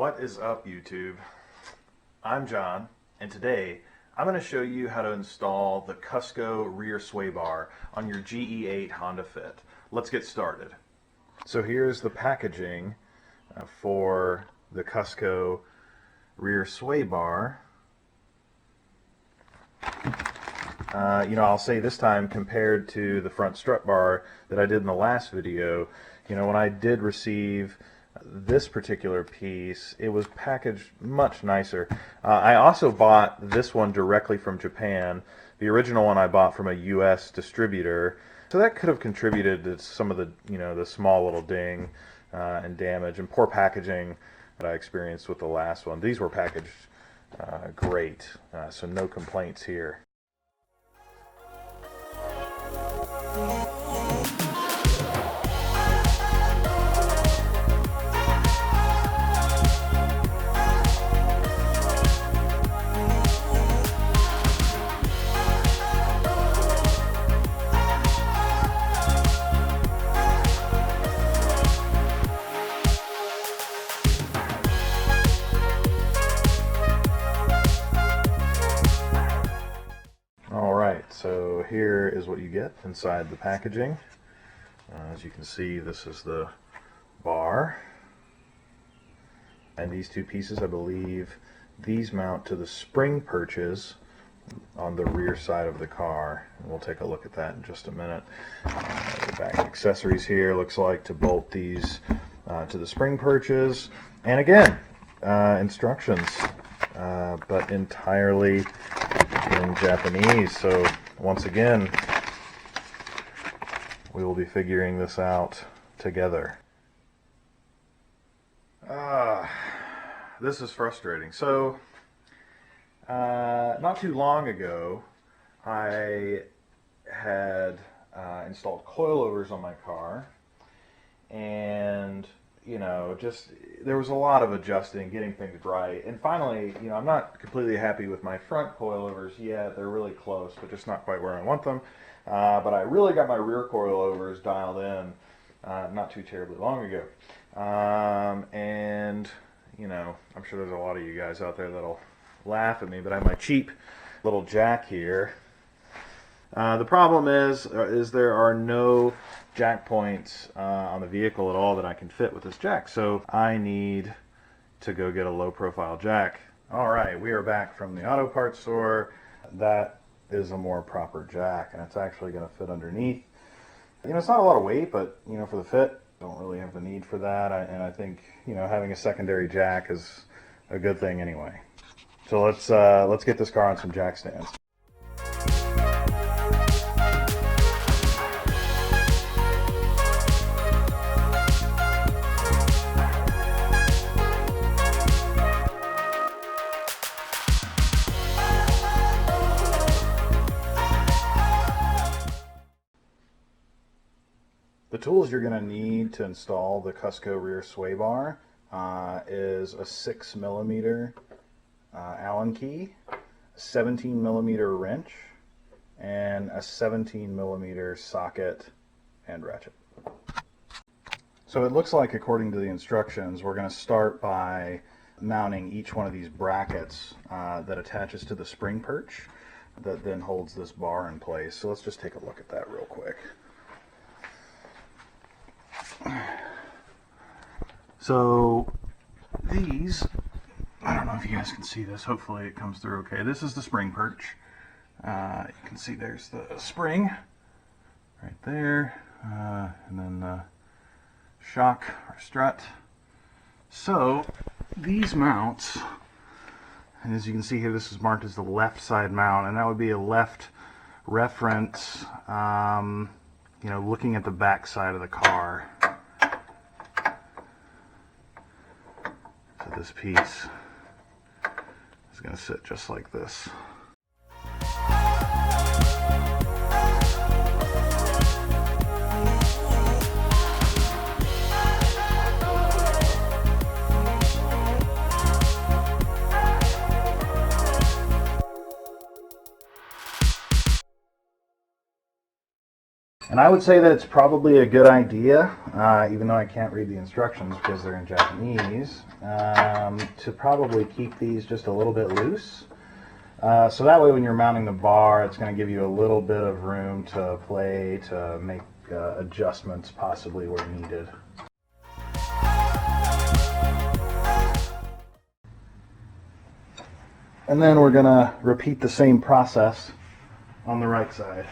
What is up, YouTube? I'm John, and today I'm going to show you how to install the Cusco rear sway bar on your GE8 Honda Fit. Let's get started. So here's the packaging for the Cusco rear sway bar. I'll say this time, compared to the front strut bar that I did in the last video, when I did receive this particular piece, it was packaged much nicer. I also bought this one directly from Japan. The original one I bought from a US distributor, so that could have contributed to some of the the small little ding and damage and poor packaging that I experienced with the last one. These were packaged great, so no complaints here. So here is what you get inside the packaging. As you can see, this is the bar. And these two pieces, I believe, these mount to the spring perches on the rear side of the car. And we'll take a look at that in just a minute. The back accessories here looks like to bolt these to the spring perches. And again, instructions, but entirely in Japanese. So once again, we will be figuring this out together. This is frustrating. So, not too long ago, I had installed coilovers on my car, and there was a lot of adjusting, getting things right, and finally, I'm not completely happy with my front coilovers yet. They're really close, but just not quite where I want them. But I really got my rear coilovers dialed in not too terribly long ago. And I'm sure there's a lot of you guys out there that'll laugh at me, but I have my cheap little jack here. The problem is there are no jack points on the vehicle at all that I can fit with this jack, so I need to go get a low profile jack. Alright, we are back from the auto parts store. That is a more proper jack, and it's actually going to fit underneath. It's not a lot of weight, but for the fit, don't really have the need for that. And I think having a secondary jack is a good thing anyway. So let's get this car on some jack stands. The tools you're going to need to install the Cusco rear sway bar is a 6mm Allen key, a 17mm wrench, and a 17mm socket and ratchet. So it looks like, according to the instructions, we're going to start by mounting each one of these brackets that attaches to the spring perch that then holds this bar in place. So let's just take a look at that real quick. So these, I don't know if you guys can see this, hopefully it comes through okay. This is the spring perch. You can see there's the spring right there, and then the shock or strut. So these mounts, and as you can see here, this is marked as the left side mount, and that would be a left reference, looking at the back side of the car. So this piece is going to sit just like this. And I would say that it's probably a good idea, even though I can't read the instructions because they're in Japanese, to probably keep these just a little bit loose. So that way when you're mounting the bar, it's going to give you a little bit of room to play, to make adjustments possibly where needed. And then we're going to repeat the same process on the right side.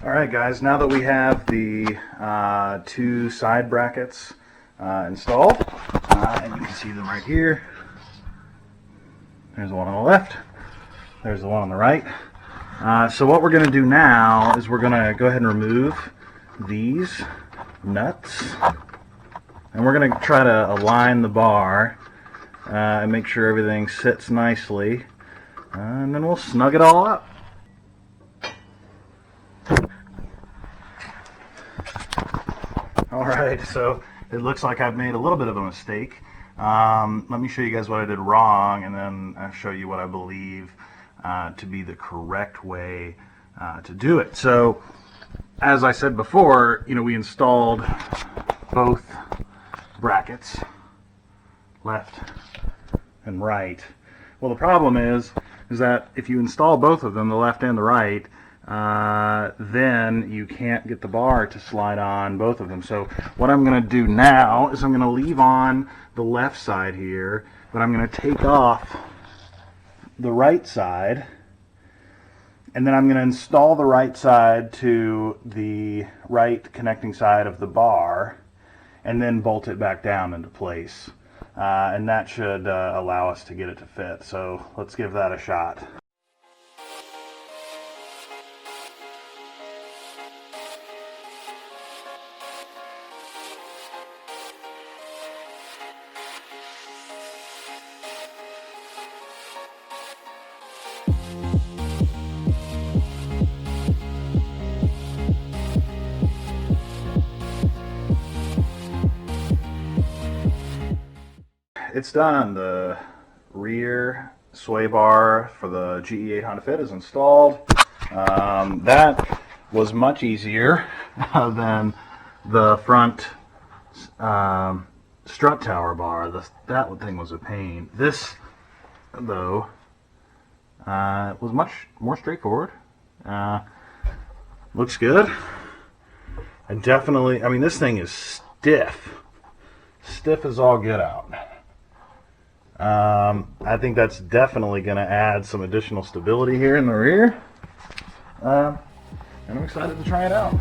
Alright guys, now that we have the two side brackets installed, and you can see them right here. There's the one on the left, there's the one on the right. So what we're going to do now is we're going to go ahead and remove these nuts, and we're going to try to align the bar and make sure everything sits nicely, and then we'll snug it all up. Alright, so it looks like I've made a little bit of a mistake. Let me show you guys what I did wrong, and then I'll show you what I believe to be the correct way to do it. So, as I said before, we installed both brackets, left and right. Well, the problem is that if you install both of them, the left and the right, then you can't get the bar to slide on both of them. So what I'm going to do now is I'm going to leave on the left side here, but I'm going to take off the right side, and then I'm going to install the right side to the right connecting side of the bar, and then bolt it back down into place. And that should allow us to get it to fit. So let's give that a shot. It's done. The rear sway bar for the GE8 Honda Fit is installed. That was much easier than the front strut tower bar. That thing was a pain. This, though, was much more straightforward. Looks good. I mean, this thing is stiff. Stiff as all get out. I think that's definitely going to add some additional stability here in the rear. And I'm excited to try it out.